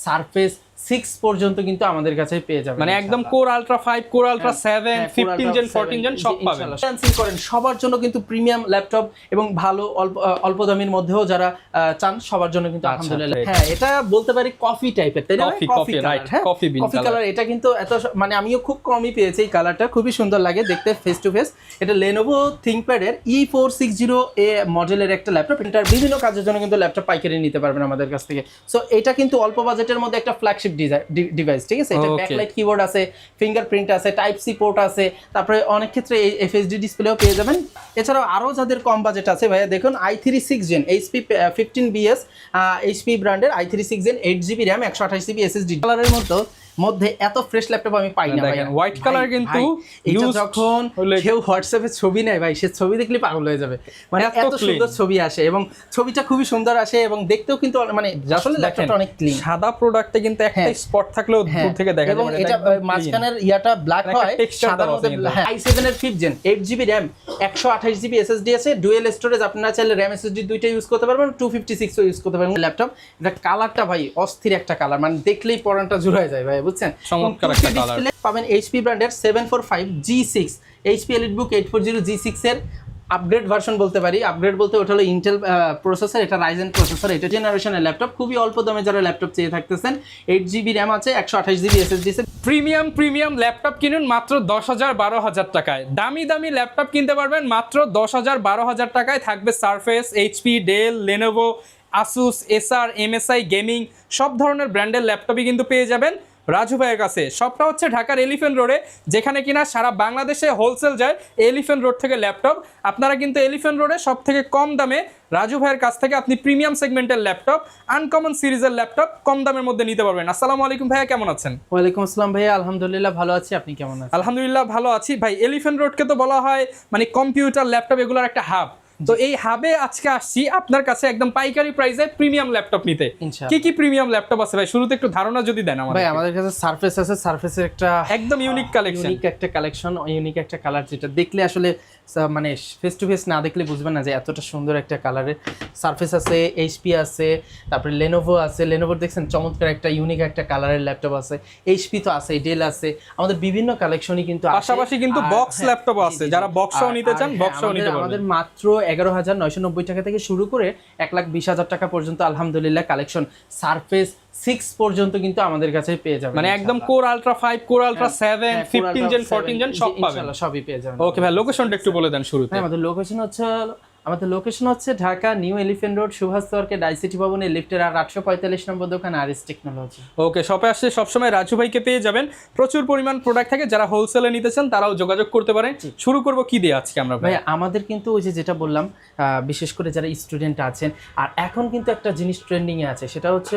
Surface 6 পর্যন্ত কিন্তু আমাদের কাছে পেয়ে যাবেন, মানে একদম core ultra 5, core ultra 7, 15 gen, 14 gen সব পাবেন। ফ্রিল্যান্সিং করেন সবার জন্য কিন্তু প্রিমিয়াম ল্যাপটপ এবং ভালো অল্প দামের মধ্যেও যারা চান সবার জন্য কিন্তু আলহামদুলিল্লাহ। হ্যাঁ, এটা বলতে পারি কফি টাইপের, তাই না? কফি রাইট, কফি বিন কালার। এটা কিন্তু এত মানে আমিও খুব কমই পেয়েছি এই কালারটা, খুবই সুন্দর লাগে দেখতে ফেস টু ফেস। এটা Lenovo ThinkPad এর E460A মডেলের একটা ল্যাপটপ। এটার বিভিন্ন কাজের জন্য কিন্তু ল্যাপটপ পাইকারি নিতে পারবেন আমাদের কাছ থেকে। সো এটা কিন্তু অল্প বাজেটের মধ্যে একটা ফ্ল্যাগশিপ ডিভাইস, ঠিক আছে? এটা ব্যাকলাইট কিবোর্ড আছে, ফিঙ্গারপ্রিন্ট আছে, টাইপ সি পোর্ট আছে, তারপরে অনেক ক্ষেত্রে এই এফএসডি ডিসপ্লেও পেয়ে যাবেন। এছাড়াও আরও যাদের কম বাজেট আছে ভাইয়া, দেখুন i3 6 gen HP 15BS HP ব্র্যান্ডের i3 6 gen 8GB RAM 128GB SSD কালারের মধ্যে এত ফ্রেশ ল্যাপটপ আমি পাই না ভাই। হোয়াইট কালার কিন্তু এটা যখন কেউ হোয়াটসঅ্যাপে ছবি নেয় ভাই, সে ছবি দেখলে পাগল হয়ে যাবে, মানে এত সুন্দর ছবি আসে এবং ছবিটা খুবই সুন্দর আসে এবং দেখতেও কিন্তু মানে আসলে ল্যাপটপটা অনেক ক্লিন। সাদা প্রোডাক্টে কিন্তু একটা স্পট থাকলেও দূর থেকে দেখা যায়, এবং এটা মাঝখানের ইয়াটা ব্ল্যাক হয়, সাদার মধ্যে i7 এর 5th gen 8GB RAM 128GB SSD আছে, ডুয়াল স্টোরেজ, আপনারা চাইলে RAM SSD দুইটা ইউজ করতে পারবেন, 256 ও ইউজ করতে পারবেন ল্যাপটপ। এটা কালারটা ভাই অস্থির একটা কালার, মানে দেখলেই পরানটা জুড়ায় যায় ভাই, বুঝছেন? চমৎকার একটা কালার। পাবেন HP ব্র্যান্ডের 745G6 HP EliteBook 840G6 এর আপগ্রেড ভার্সন বলতে পারি। আপগ্রেড বলতে ওটা হলো ইন্টেল প্রসেসর, এটা রাইজেন প্রসেসর। এটা জেনারেশনের ল্যাপটপ, খুবই অল্প দামে যারা ল্যাপটপ চেয়ে থাকতেছেন। 8GB RAM আছে, 128GB SSD আছে। প্রিমিয়াম ল্যাপটপ কিনুন মাত্র 10,000 12,000 টাকায়। দামি ল্যাপটপ কিনতে পারবেন মাত্র 10,000 12,000 টাকায়। থাকবে Surface, HP, Dell, Lenovo, Asus, Acer, MSI gaming সব ধরনের ব্র্যান্ডের ল্যাপটপই কিন্তু পেয়ে যাবেন রাজু ভাইয়ের কাছে। সবটা হচ্ছে ঢাকার এলিফ্যান্ট রোডে, যেখানে কিনা সারা বাংলাদেশে হোলসেল যায় এলিফ্যান্ট রোড থেকে ল্যাপটপ। আপনারা কিন্তু এলিফ্যান্ট রোডে সব থেকে কম দামে রাজু ভাইয়ের কাছ থেকে আপনি প্রিমিয়াম সেগমেন্টের ল্যাপটপ, আনকমন সিরিজের ল্যাপটপ কম দামের মধ্যে নিতে পারবেন। আসসালামু আলাইকুম ভাইয়া, কেমন আছেন? ওয়ালাইকুম আসসালাম ভাইয়া, আলহামদুলিল্লাহ ভালো আছি, আপনি কেমন আছেন? আলহামদুলিল্লাহ ভালো আছি ভাই। এলিফ্যান্ট রোডকে তো বলা হয় মানে কম্পিউটার, ল্যাপটপ এগুলোর একটা হাব। তো এই হাবে আজকে আসছি আপনার কাছে একদম পাইকারি প্রাইসে প্রিমিয়াম ল্যাপটপ নিতে। কি প্রিমিয়াম ল্যাপটপ আছে ভাই, শুরুতে একটু ধারণা যদি দেন আমাদের। ভাই আমাদের কাছে সারফেস আছে, সারফেসের একটা একদম ইউনিক কালেকশন, ইউনিক একটা কালার, যেটা দেখলে আসলে মানে ফেস টু ফেস না দেখলে বুঝবেন না যে এতটা সুন্দর একটা কালারের সারফেস আছে। HP আছে, তারপরে Lenovo আছে, Lenovo দেখছেন চমৎকার একটা ইউনিক একটা কালারের ল্যাপটপ আছে। HP তো আছে, ডেল আছে, আমাদের বিভিন্ন কালেকশনই কিন্তু আছে। পাশাপাশি কিন্তু বক্স ল্যাপটপ আছে, যারা বক্সও নিতে চান বক্সও নিতে পারবেন। আমাদের মাত্র 11,990 টাকা থেকে শুরু করে 1,20,000 টাকা পর্যন্ত আলহামদুলিল্লাহ কালেকশন সারফেস 6 পর্যন্ত কিন্তু আমাদের কাছে পেয়ে যাবেন, মানে একদম core ultra 5, core ultra 7, 15 gen, 14 gen সব পাবেন ইনশাআল্লাহ, সবই পেয়ে যাবেন। ওকে ভাই, লোকেশনটা একটু বলে দেন শুরুতে। আমাদের লোকেশন হচ্ছে Dhaka new elephant road, Subhash market, ICT ভবনের লিফটের 845 নম্বর দোকান, আরএস টেকনোলজি। ওকে, শপে আসলে সবসময় রাজু ভাইকে পেয়ে যাবেন। প্রচুর পরিমাণ প্রোডাক্ট থাকে, যারা হোলসেলে নিতে চান তারাও যোগাযোগ করতে পারেন। শুরু করব কি দিয়ে আজকে আমরা ভাই? আমাদের কিন্তু ওই যেটা বললাম, বিশেষ করে যারা স্টুডেন্ট আছেন, আর এখন কিন্তু একটা জিনিস ট্রেন্ডিং এ আছে, সেটা হচ্ছে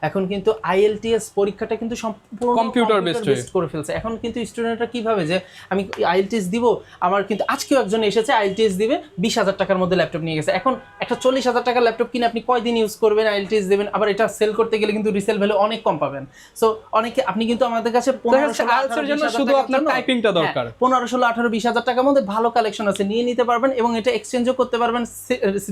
এখন কিন্তু IELTS পরীক্ষাটা কিন্তু সম্পূর্ণ কম্পিউটার বেসড করে ফেলছে। এখন কিন্তু স্টুডেন্টরা কিভাবে যে আমি IELTS দিব, আমার কিন্তু আজকেও একজন এসেছে IELTS দিবে 20,000 টাকার মধ্যে ল্যাপটপ নিয়ে গেছে। এখন একটা 40,000 টাকার ল্যাপটপ কিনে আপনি কয়দিন ইউজ করবেন, IELTS দেবেন, আবার এটা সেল করতে গেলে কিন্তু রিসেল ভ্যালু অনেক কম পাবেন। সো অনেকে আপনি কিন্তু আমাদের কাছে 15,000 জন্য শুধু আপনার টাইপিংটা দরকার, 15, 16, 18, 20,000 টাকার মধ্যে ভালো কালেকশন আছে, নিয়ে নিতে পারবেন এবং এটা এক্সচেঞ্জও করতে পারবেন।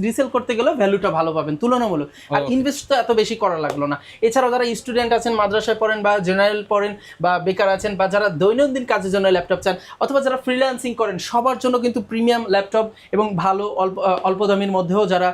রিসেল করতে গেলে ভ্যালুটা ভালো পাবেন তুলনামূলক, আর ইনভেস্ট তো এত বেশি করা লাগলো না। এছাড়াও যারা স্টুডেন্ট আছেন, মাদ্রাসায় পড়েন বা জেনারেল পড়েন বা বেকার আছেন, বা যারা দৈনন্দিন কাজের জন্য ল্যাপটপ চান, অথবা যারা ফ্রিল্যান্সিং করেন, সবার জন্য কিন্তু প্রিমিয়াম ল্যাপটপ এবং ভালো অল্প দামের মধ্যেও যারা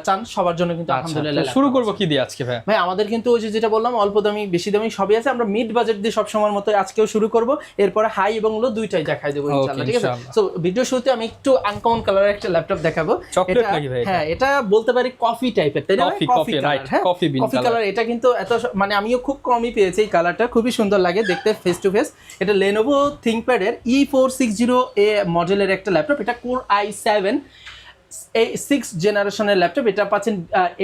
চান সবার জন্য কিন্তু আলহামদুলিল্লাহ। শুরু করব কি দিয়ে আজকে ভাই? ভাই আমাদের কিন্তু ওই যেটা বললাম, অল্প দামি বেশি দামি সবই আছে। আমরা মিড বাজেট দিয়ে সবসময়ের মতো আজকেও শুরু করব, এরপরে হাই এবং লো দুইটাই দেখাই দেবো ইনশাআল্লাহ, ঠিক আছে? সো ভিডিও শুরুতে আমি একটু আনকমন কালারের একটা ল্যাপটপ দেখাবো। চকলেট নাকি ভাই? হ্যাঁ, এটা বলতে পারি কফি টাইপের, তাই না? কফি রাইট, কফি বিন কালার। এটা কিন্তু এত মানে আমিও খুব কমই পেয়েছি এই কালারটা, খুবই সুন্দর লাগে দেখতে ফেস টু ফেস। এটা Lenovo ThinkPad এর E460A মডেলের একটা ল্যাপটপ। এটা কোর i7 6 জেনারেশনের ল্যাপটপ। এটা পাচ্ছেন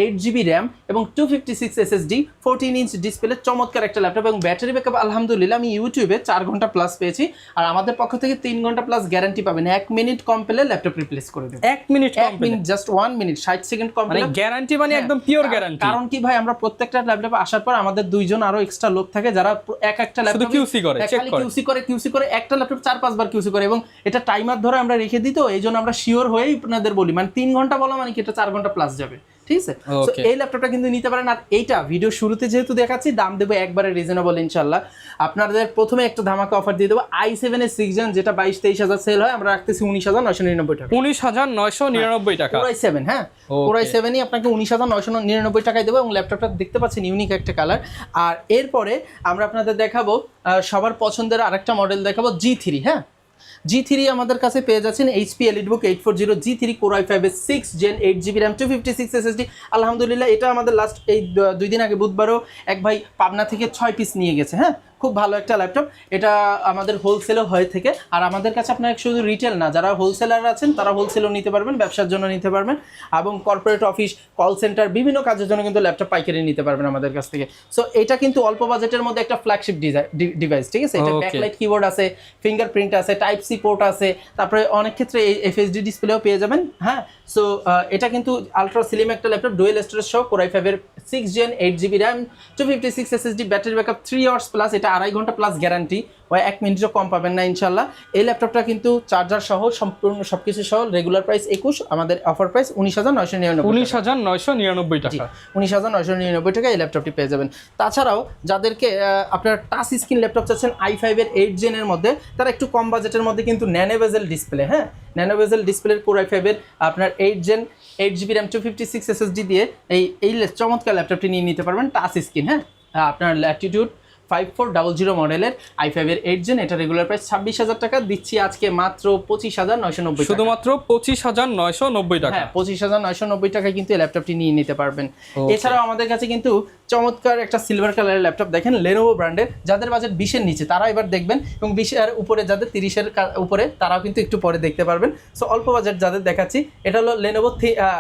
8GB RAM এবং 256 SSD, 14 ইঞ্চ ডিসপ্লে, চমৎকার একটা ল্যাপটপ। এবং ব্যাটারি ব্যাকআপ আলহামদুলিল্লাহ আমি ইউটিউবে 4 ঘন্টা প্লাস পেয়েছি, আর আমাদের পক্ষ থেকে 3 ঘন্টা প্লাস গ্যারান্টি পাবেন। 1 মিনিট কম পেলে ল্যাপটপ রিপ্লেস করে দেব। 1 মিনিট কম পেলে, জাস্ট 1 মিনিট 60 সেকেন্ড কম পেলে গ্যারান্টি, মানে একদম পিওর গ্যারান্টি। কারণ কি ভাই, আমরা প্রত্যেকটা ল্যাপটপে আসার পর আমাদের দুইজন আরো এক্সট্রা লোক থাকে, যারা একটা ল্যাপটপ কিউসি করে, চেক করে, কিউসি করে একটা ল্যাপটপ 4-5 বার কিউসি করে, এবং এটা টাইমার ধরে আমরা রেখে দিই। তো এইজন্য আমরা শিওর হয়েই আপনাদের বলি, মানে 3 ঘন্টা বলা মানে কি এটা 4 ঘন্টা প্লাস যাবে। ঠিক আছে। তো এই ল্যাপটপটা কিন্তু নিতে পারেন। আর এইটা ভিডিও শুরুতে যেহেতু দেখাচ্ছি, দাম দেবো একবারে রিজনেবল ইনশাল্লাহ। আপনাদের প্রথমে একটা ধামাকা অফার দিয়ে দেবো, i7 এর 6 জেন যেটা 22-23 হাজার সেল হয়, আমরা রাখতেছি 19,999 টাকা। 19,999 টাকা Core i7, হ্যাঁ Core i7ই আপনাকে 19,999 টাকায় দেবো। এবং ল্যাপটপটা দেখতে পাচ্ছেন ইউনিক একটা কালার। আর এরপরে আমরা আপনাদের দেখাবো সবার পছন্দের আরেকটা মডেল দেখাবো, G3। হ্যাঁ, G3 আমাদের কাছে পেয়ে যাচ্ছেন HP EliteBook 840 G3 Core i5 এর 6 Gen 8GB RAM 256 SSD। আলহামদুলিল্লাহ এটা আমাদের লাস্ট এই 2 দিন আগে বুধবারও এক ভাই পাবনা থেকে 6 পিস নিয়ে গেছে। হ্যাঁ, খুব ভালো একটা ল্যাপটপ। এটা আমাদের হোলসেলও হয়ে থাকে। আর আমাদের কাছে আপনারা শুধু রিটেল না, যারা হোলসেলার আছেন তারা হোলসেলও নিতে পারবেন, ব্যবসার জন্য নিতে পারবেন, এবং কর্পোরেট অফিস, কল সেন্টার, বিভিন্ন কাজের জন্য কিন্তু ল্যাপটপ পাইকারি নিতে পারবেন আমাদের কাছ থেকে। সো এটা কিন্তু অল্প বাজেটের মধ্যে একটা ফ্ল্যাগশিপ ডিভাইস, ঠিক আছে। এটা ব্যাকলাইট কিবোর্ড আছে, ফিঙ্গারপ্রিন্ট আছে, টাইপ সি পোর্ট আছে, তারপরে অনেক ক্ষেত্রে FSD ডিসপ্লেও পেয়ে যাবেন। হ্যাঁ, সো এটা কিন্তু আলট্রা স্লিম একটা ল্যাপটপ, ডুয়েল স্টোরেজ সহ Core i5 এর 6 Gen 8GB RAM 256 SSD, battery backup 3 hours plus, এটা 2.5 ঘন্টা প্লাস গ্যারান্টি, 1 মিনিটও কম পাবেন না ইনশাল্লাহ। এই ল্যাপটপটা কিন্তু চার্জার সহ সম্পূর্ণ সবকিছু সহ রেগুলার প্রাইস 21, আমাদের অফার প্রাইস 19,999 টাকা। 19,999 টাকা এই ল্যাপটপটি পেয়ে যাবেন। তাছাড়াও যাদেরকে আপনার টাচ স্ক্রিন ল্যাপটপ চাচ্ছেন i5 এর 8 জেনের মধ্যে, তারা একটু কম বাজেটের মধ্যে কিন্তু ন্যানো বেজেল ডিসপ্লে, হ্যাঁ ন্যানো বেজেল ডিসপ্লের Core i5 এর আপনার 8 Gen 8GB RAM 256 SSD দিয়ে এই চমৎকার ল্যাপটপটি নিয়ে নিতে পারবেন। টাচ স্ক্রিন, হ্যাঁ আপনার ল্যাটিটিউড 5400 মডেলের i5 এর 8 জেন, এটা রেগুলার প্রাইস 26,000 টাকা, দিচ্ছি আজকে মাত্র 25,990 টাকা। শুধুমাত্র 25,990 টাকা। হ্যাঁ, 25,990 টাকায় কিন্তু এই ল্যাপটপটি নিয়ে নিতে পারবেন। এছাড়াও আমাদের কাছে কিন্তু চমৎকার একটা সিলভার কালারের ল্যাপটপ দেখেন, Lenovo ব্র্যান্ডের। যাদের বাজেট 20 এর নিচে তারা এবার দেখবেন, এবং 20 এর উপরে যাদের 30 এর উপরে তারাও কিন্তু একটু পরে দেখতে পারবেন। সো অল্প বাজেট যাদের দেখাচ্ছি, এটা হলো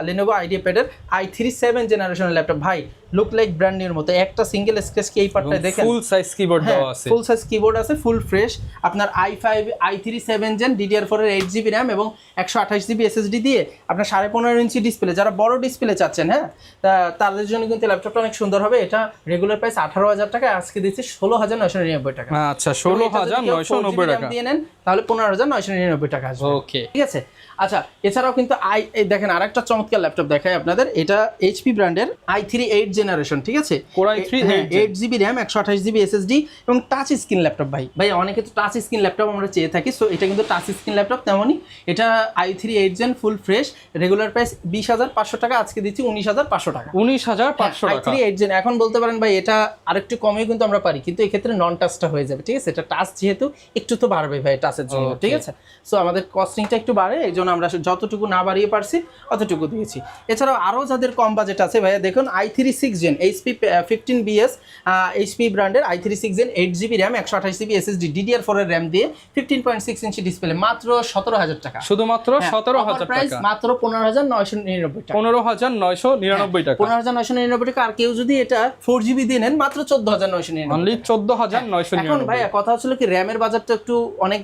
Lenovo IdeaPad এর i3 7 জেনারেশনের ল্যাপটপ। ভাই লুক লাইক ব্র্যান্ড নিউর মতো, একটা সিঙ্গেল স্ক্র্যাচ কি এই পার্টটা দেখেন, ফুল সাইজ কিবোর্ড দেওয়া আছে, ফুল সাইজ কিবোর্ড আছে, ফুল ফ্রেশ। আপনার i3 7 জেন DDR4 এর 8GB RAM এবং 128GB SSD দিয়ে আপনার 15.5 ইঞ্চি ডিসপ্লে, যারা বড় ডিসপ্লে চাচ্ছেন, হ্যাঁ তাদের জন্য কিন্তু ল্যাপটপটা অনেক সুন্দর হবে। এটা রেগুলার প্রাইস 18,000 টাকা, আজকে দিচ্ছি 16,999 টাকা। আচ্ছা, 16,990 টাকা দিয়ে নেন তাহলে 15,999 টাকা আসবে। ওকে, ঠিক আছে। আচ্ছা, এছাড়াও কিন্তু দেখেন আরেকটা চমৎকার ল্যাপটপ দেখাই আপনাদের, এটা HP ব্র্যান্ডের i3 8 জেনারেশন, ঠিক আছে। Core i3 8GB RAM 128GB SSD এবং টাচ স্ক্রিন ল্যাপটপ। ভাই অনেকে তো টাচ স্ক্রিন ল্যাপটপ আমরা চেয়ে থাকি, সো এটা কিন্তু টাচ স্ক্রিন ল্যাপটপ তেমনই। এটা i3 8 gen full fresh, regular price 20,500 টাকা, আজকে দিচ্ছি 19,500 টাকা। 19,500 টাকা। i3 8 gen. এখন বলতে পারেন ভাই এটা আরেকটু কমে কিন্তু আমরা পারি, কিন্তু এক্ষেত্রে নন টাচটা হয়ে যাবে, ঠিক আছে। এটা টাচ যেহেতু একটু তো বাড়বে ভাই টাচের জন্য, ঠিক আছে। সো আমাদের কস্টিংটা একটু বাড়ে, এই জন্য আমরা যতটুকু না বাড়িয়ে পারছি অতটুকু দিয়েছি। এছাড়াও আরও যাদের কম বাজেট আছে ভাইয়া, দেখুন i3 6 gen HP 15BS HP ব্র্যান্ডের i3 6 gen 8GB RAM 128GB SSD DDR4 এর RAM দিয়ে 15.6 ইঞ্চি ডিসপ্লে, মাত্র 17,000 টাকা। শুধুমাত্র 17,000 প্রাইস টাকা, মাত্র 15,999 টাকা। 15,999 টাকা, 15,999 টাকা। আর কেউ যদি এটা 4GB দিয়ে নেন মাত্র 14,999, অনলি 14,999। এখন ভাইয়া কথা হচ্ছিল কি, র্যামের বাজারটা একটু অনেক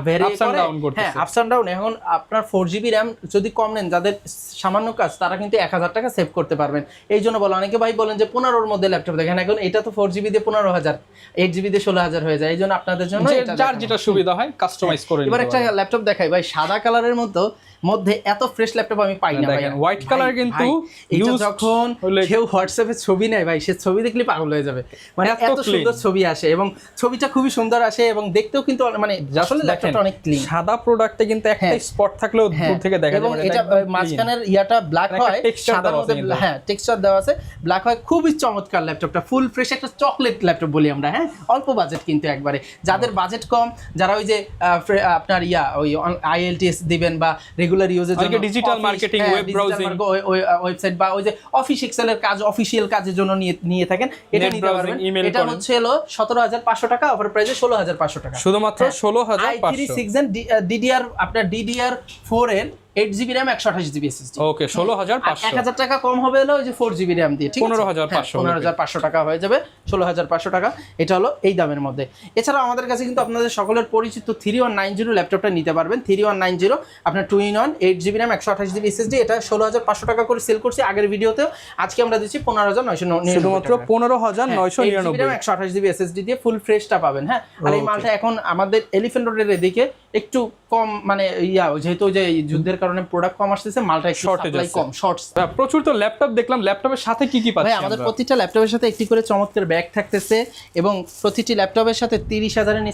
ভ্যারি করে, হ্যাঁ আপস এন্ড ডাউন। এখন আপনার 4GB RAM যদি কম নেন, যাদের সামান্য কাজ, তারা কিন্তু 1,000 টাকা সেভ করতে পারবেন। এই জন্য বলো, অনেকে ভাই বলেন যে 15-র মধ্যে ল্যাপটপ দেখেন, এখন এটা তো 4GB দিয়ে 15,000, 8GB দিয়ে 16,000 হয়ে যায়। এই জন্য আপনাদের জন্য যার যেটা সুবিধা হয় কাস্টমাইজ করে নিতে এবার একটা ল্যাপটপ দেখাই ভাই, সাদা কালারের মধ্যে এত ফ্রেশ ল্যাপটপ আমি পাই না ভাই। হোয়াইট কালার কিন্তু এটা যখন কেউ হোয়াটসঅ্যাপে ছবি নেয় ভাই, সে ছবি দেখলে পাগল হয়ে যাবে, মানে এত সুন্দর ছবি আসে এবং ছবিটা খুবই সুন্দর আসে এবং দেখতেও কিন্তু মানে আসলে ল্যাপটপটা অনেক ক্লিন। সাদা প্রোডাক্টে কিন্তু একটা স্পট থাকলেও দূর থেকে দেখা যায়, এবং এটা মাঝখানের ইয়াটা ব্ল্যাক হয়, সাদার মধ্যে হ্যাঁ টেক্সচার দেওয়া আছে, ব্ল্যাক হয়, খুবই চমৎকার ল্যাপটপটা, ফুল ফ্রেশ একটা চকলেট ল্যাপটপ বলি আমরা। হ্যাঁ, অল্প বাজেট কিন্তু একবারে, যাদের বাজেট কম, যারা ওই যে আপনার ওই IELTS দিবেন বা রেগুলার ইউজের জন্য, digital marketing, web browsing, website বা ওই যে অফিস এক্সেলের কাজ, অফিশিয়াল কাজের জন্য নিয়ে থাকেন, এটা নিতে পারবেন। এটা হচ্ছে 17,500 টাকা, অফার প্রাইসে 16,500 টাকা, শুধুমাত্র 16,500। i3 6 জেন DDR আপনার DDR4 এর 8GB RAM 128GB SSD। ওকে, 16,500। 1,000 টাকা কম হবে হলো ওই যে 4GB RAM দিয়ে, ঠিক আছে, 15,500 টাকা হয়ে যাবে, 16,500 টাকা। এটা হলো এই দামের মধ্যে। এছাড়াও আমাদের কাছে কিন্তু আপনাদের সকলের পরিচিত 3190 ল্যাপটপটা নিতে পারবেন। 3190 আপনার 2-in-1 8GB RAM 128GB SSD, এটা 16,500 টাকা করে সেল করছি আগের ভিডিওতে, আজকে আমরা দিচ্ছি 15,999, শুধুমাত্র 15,999। 128GB SSD দিয়ে ফুল ফ্রেশটা পাবেন। হ্যাঁ, আর এই মালটা এখন আমাদের এলিফ্যান্ট রোডের এদিকে একটু কম মানে যেহেতু যে যুদ্ধের কারণে প্রোডাক্ট কম আসতেছে, মালটা একটু সাপ্লাই কম, শর্টস। প্রচুর তো ল্যাপটপ দেখলাম, ল্যাপটপের সাথে কি কি পাচ্ছি আমাদের প্রতিটা ল্যাপটপের সাথে একটি করে চমৎকার ব্যাগ থাকতেছে, এবং প্রতিটি ল্যাপটপের সাথে 30,000-এর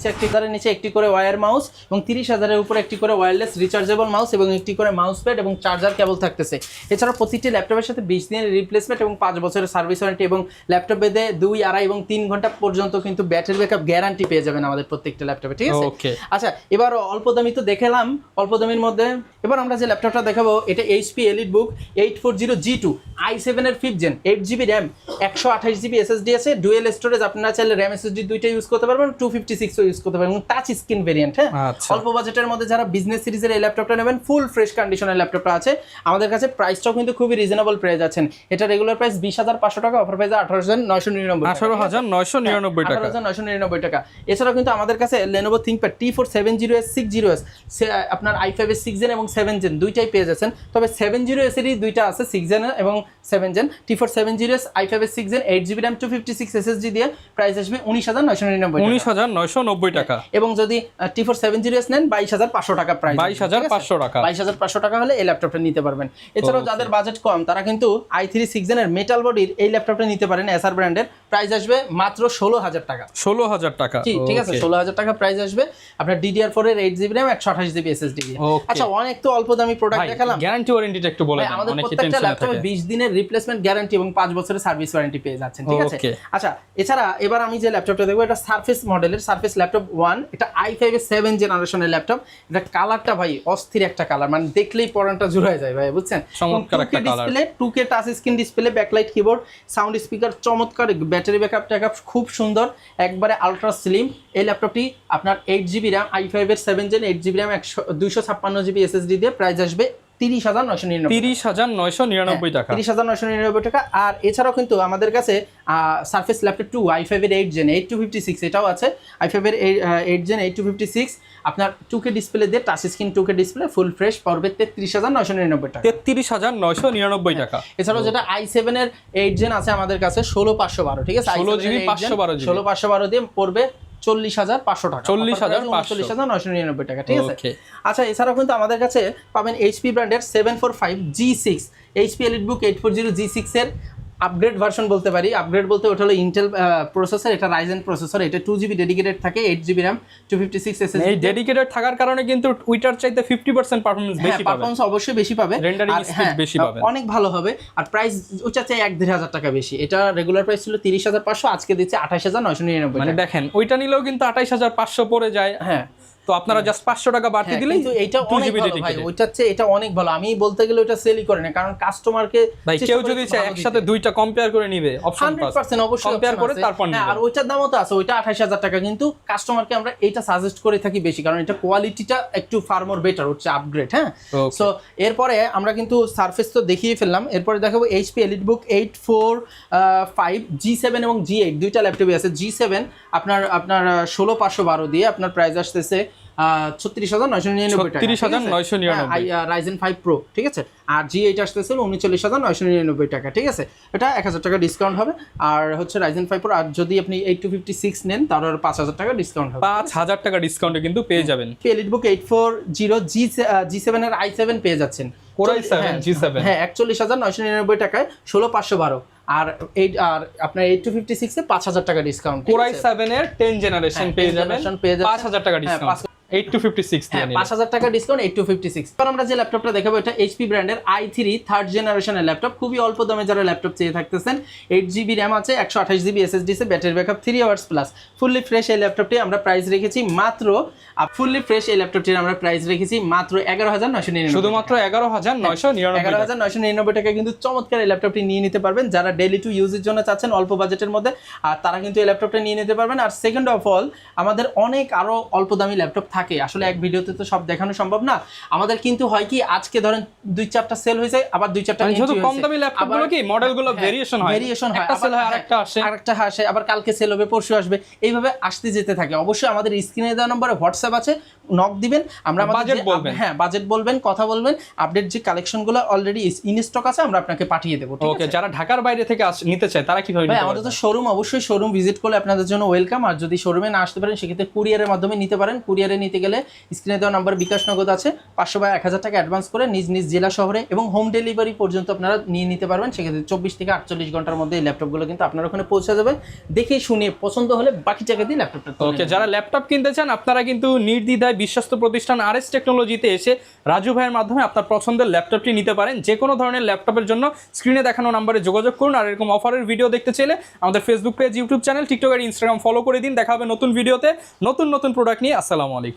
নিচে একটি করে ওয়্যার মাউস, এবং 30,000-এর উপরে একটি করে ওয়্যারলেস রিচার্জেবল মাউস, এবং একটি করে মাউস প্যাড এবং চার্জার কেবল থাকতেছে। এছাড়া প্রতিটি ল্যাপটপের সাথে 20 দিনের রিপ্লেসমেন্ট এবং 5 বছরের সার্ভিস ওয়ারেন্টি, এবং ল্যাপটপ বেঁধে 2, 2.5 এবং 3 ঘন্টা পর্যন্ত কিন্তু ব্যাটারি ব্যাকআপ গ্যারান্টি পেয়ে যাবেন আমাদের প্রত্যেকটা ল্যাপটপে, ঠিক আছে? আচ্ছা, এবার অল্প দামি তো দেখালাম, অল্প দামের মধ্যে এবার আমরা যে ল্যাপটপটা দেখাবো এটা HP EliteBook 840G2 i7 এর 5th Gen, 8GB RAM, 128GB SSD আছে, ডুয়েল স্টোরেজ, আপনারা চাইলে RAM SSD দুইটা ইউজ করতে পারবেন, 256 ইউজ করতে পারবেন, টাচ স্ক্রিন ভেরিয়েন্ট। হ্যাঁ, অল্প বাজেটের মধ্যে যারা বিজনেস সিরিজের এই ল্যাপটপটা নেবেন, ফুল ফ্রেশ কন্ডিশনের ল্যাপটপটা আছে আমাদের কাছে। প্রাইসটাও কিন্তু খুবই রিজনেবল প্রাইস আছেন। এটা রেগুলার প্রাইস 20,500 টাকা, অফার প্রাইস 18,999 টাকা, 18,999 টাকা। এছাড়াও কিন্তু আমাদের কাছে Lenovo ThinkPad T470S 60S আপনার i5 এর 6 Gen এবং 7 Gen দুইটাই পেয়ে যাচ্ছেন। তবে 70S এরই দুইটা আছে, 6 Gen এবং 7 Gen। T470S i5 এর 6 Gen 8GB RAM 256 SSD দিয়ে প্রাইস আসবে 19,999 টাকা। এবং যদি T470S নেন 22,500 টাকা প্রাইস, 22,500 টাকা হলে এই ল্যাপটপটা নিতে পারবেন। এছাড়াও যাদের বাজেট কম তারা কিন্তু i3 6 Gen এর মেটাল বডির এই ল্যাপটপটা নিতে পারেন, এসআর ব্র্যান্ডের। প্রাইস আসবে মাত্র 16,000 টাকা। 16,000 টাকা, ঠিক আছে, 16,000 টাকা প্রাইস আসবে আপনার DDR4 এর 8GB RAM 128GB SSD দিয়ে। আচ্ছা, অনেক তো অল্প দামি প্রোডাক্ট দেখালাম, গ্যারান্টি ওয়ারেন্টিটা একটু বলে দেন। আমাদের প্রত্যেকটা ল্যাপটপে 20 দিনের রিপ্লেসমেন্ট গ্যারান্টি এবং 5 বছরের সার্ভিস ওয়ারেন্টি পেয়ে যাচ্ছেন, ঠিক আছে? আচ্ছা, এছাড়া এবার আমি যে ল্যাপটপটা দেখবো এটা সারফেস মডেলের, সারফেস ল্যাপটপ 1, এটা i5 এর 7 জেনারেশনের ল্যাপটপ। এটা কালারটা ভাই অস্থির একটা কালার, মানে দেখলেই পরানটা জুড়ায় যায় ভাই, বুঝছেন? চমৎকার একটা colour, display 2K touch screen display, backlight keyboard, sound speaker চমৎকার, ব্যাটারি ব্যাকআপ খুব সুন্দর, একবারে আলট্রা স্লিম। এই ল্যাপটপটি আপনার 8GB RAM i5 এর 7 Gen 8GB RAM 256GB SSD দিয়ে প্রাইস আসবে 30,999 টাকা, 30,999 টাকা। আর এছাড়াও কিন্তু আমাদের কাছে সারফেস ল্যাপটপ 2 i5 এর 8 Gen 8256 এটাও আছে, i5 এর 8 Gen 8256 আপনার 2K ডিসপ্লে দিয়ে, touch screen 2K display, full fresh, পড়বে 33,999 টাকা, 33,999 টাকা। এছাড়াও যেটা i7 এর 8 Gen আছে আমাদের কাছে 16,512, ঠিক আছে? 16,512 দিয়ে পড়বে 40,500 টাকা, 40,999 টাকা, ঠিক আছে? আচ্ছা, এছাড়াও কিন্তু আমাদের কাছে পাবেন HP ব্র্যান্ডের 745G6 HP EliteBook 840G6 এর আপগ্রেড ভার্সন বলতে পারি। আপগ্রেড বলতে ওটা হলো ইন্টেল প্রসেসর, এটা রাইজেন প্রসেসর, এটা 2GB ডেডিকেটেড থাকে, 8GB RAM 256 SSD। এই ডেডিকেটেড থাকার কারণে কিন্তু উইটার চাইতে 50% পারফরম্যান্স বেশি পাবে, পারফরম্যান্স অবশ্যই বেশি পাবে, রেন্ডারিং স্পিড বেশি পাবে, অনেক ভালো হবে। আর প্রাইস ওটা চাই 1,500 টাকা বেশি। এটা রেগুলার প্রাইস ছিল 30,500, আজকে দিচ্ছে 28,999 মানে দেখেন ওইটা নিলেও কিন্তু 28,500 পড়ে যায়। হ্যাঁ, তো আপনারা জাস্ট 500 টাকা বাড়তি দিলেই কিন্তু এটা অনেক ভালো ভাই, ওইটার চেয়ে এটা অনেক ভালো। আমি বলতে গেলে ওটা সেলই করে না, কারণ কাস্টমারকে ভাই কেউ যদি চায় একসাথে দুইটা কম্পেয়ার করে নিবে, অপশন 100% অবশ্যই কম্পেয়ার করে তারপর নিবে। আর ওইটার দামও তো আছে, ওইটা 28,000 টাকা। কিন্তু কাস্টমারকে আমরা এটা সাজেস্ট করে থাকি বেশি, কারণ এটা কোয়ালিটিটা একটু ফার মোর বেটার, হচ্ছে আপগ্রেড। হ্যাঁ, সো এরপরে আমরা কিন্তু সারফেস তো দেখিয়ে ফেললাম, এরপরে দেখাবো HP EliteBook 845 G7 এবং G8 দুইটা ল্যাপটপই আছে। G7 আপনার 16,512 দিয়ে আপনার প্রাইস আসতেছে 36,999 টাকা, 36,999 Ryzen 5 Pro, ঠিক আছে? আর G8 আসতেছে 39,999 টাকা, ঠিক আছে? এটা 1,000 টাকা ডিসকাউন্ট হবে। আর হচ্ছে Ryzen 5 Pro, আর যদি আপনি 8256 নেন তাহলে 5,000 টাকা ডিসকাউন্ট হবে, 5,000 টাকা ডিসকাউন্টে কিন্তু পেয়ে যাবেন। EliteBook 840G7 এর i7 পেয়ে যাচ্ছেন, Core i7 G7, হ্যাঁ, 41,999 টাকায় 16,512। আর আপনার 8256 এ 5,000 টাকা ডিসকাউন্ট, Core i7 এর 10 জেনারেশন পেয়ে যাবেন, 5,000 টাকা ডিসকাউন্ট, 8256 দিয়ে নিন, 5,000 টাকা ডিসকাউন্ট 8256। এবার আমরা যে ল্যাপটপটা দেখাবো এটা HP ব্র্যান্ডের i3 থার্ড জেনারেশনের ল্যাপটপ, খুবই অল্প দামে যারা ল্যাপটপ চেয়ে থাকতেছেন। 8GB RAM আছে, 128GB SSD আছে, battery backup 3 hours plus, fully fresh. এই ল্যাপটপটি আমরা প্রাইস রেখেছি মাত্র 11,999, শুধুমাত্র 11,999 টাকা কিন্তু চমৎকার এই ল্যাপটপটি নিয়ে নিতে পারবেন যারা ডেইলি টু ইউজের জন্য চাচ্ছেন অল্প বাজেটের মধ্যে, আর তারা কিন্তু এই ল্যাপটপটা নিয়ে নিতে পারবেন। আর সেকেন্ড অফ অল, আমাদের অনেক আরো অল্প দামি ল্যাপটপ থাকে, আসলে এক ভিডিওতে তো সব দেখানো সম্ভব না। আমাদের কিন্তু হয় কি, আজকে ধরেন 2-4টা সেল হয়ে যায়, আবার 2-4টা কম দামি ল্যাপটপগুলো কি মডেলগুলো ভেরিয়েশন হয়, একটা সেল হয় আরেকটা আসে, আবার কালকে সেল হবে, পরশু আসবে, এইভাবে আসতে যেতে থাকে। অবশ্যই আমাদের স্ক্রিনে দেওয়া নম্বরে হোয়াটসঅ্যাপ আছে, নক দিবেন, আমরা বাজেট বলবেন, কথা বলবেন, আপডেট যে কালেকশনগুলো অলরেডি ইন স্টক আছে আমরা আপনাকে পাঠিয়ে দেবো। ওকে, যারা ঢাকার বাইরে থেকে নিতে চায় তারা কিভাবে নিতে পারবে? আমাদের তো শোরুম, অবশ্যই শোরুম ভিজিট করলে আপনাদের জন্য ওয়েলকাম। আর যদি শোরুমে না আসতে পারেন সেক্ষেত্রে কুরিয়ারের মাধ্যমে নিতে পারেন। কুরিয়ারে নিতে গেলে স্ক্রিনে দেওয়া নাম্বার বিকাশ নগদ আছে, 500 বা 1000 টাকা অ্যাডভান্স করে নিজ নিজ জেলা শহরে এবং হোম ডেলিভারি পর্যন্ত আপনারা নিয়ে নিতে পারবেন। সেক্ষেত্রে 24 থেকে 48 ঘন্টার মধ্যে এই ল্যাপটপগুলো কিন্তু আপনার ওখানে পৌঁছে যাবে। দেখে শুনে পছন্দ হলে বাকি টাকা দিয়ে ল্যাপটপটা ওকে, যারা ল্যাপটপ কিনতে চান আপনারা কিন্তু নির্দ্বিধায় বিশ্বস্ত প্রতিষ্ঠান RS টেকনোলজিতে এসে রাজু ভাইয়ের মাধ্যমে আপনার পছন্দের ল্যাপটপটি নিতে পারেন। যে কোনো ধরনের ল্যাপটপের জন্য স্ক্রিনে দেখানো নাম্বারে যোগাযোগ করুন। আর এরকম অফারের ভিডিও দেখতে চাইলে আমাদের Facebook page, YouTube channel, TikTok আর ইনস্টাগ্রাম ফলো করে দিন। দেখা হবে নতুন ভিডিওতে নতুন নতুন প্রোডাক্ট নিয়ে। আসসালামু আলাইকুম।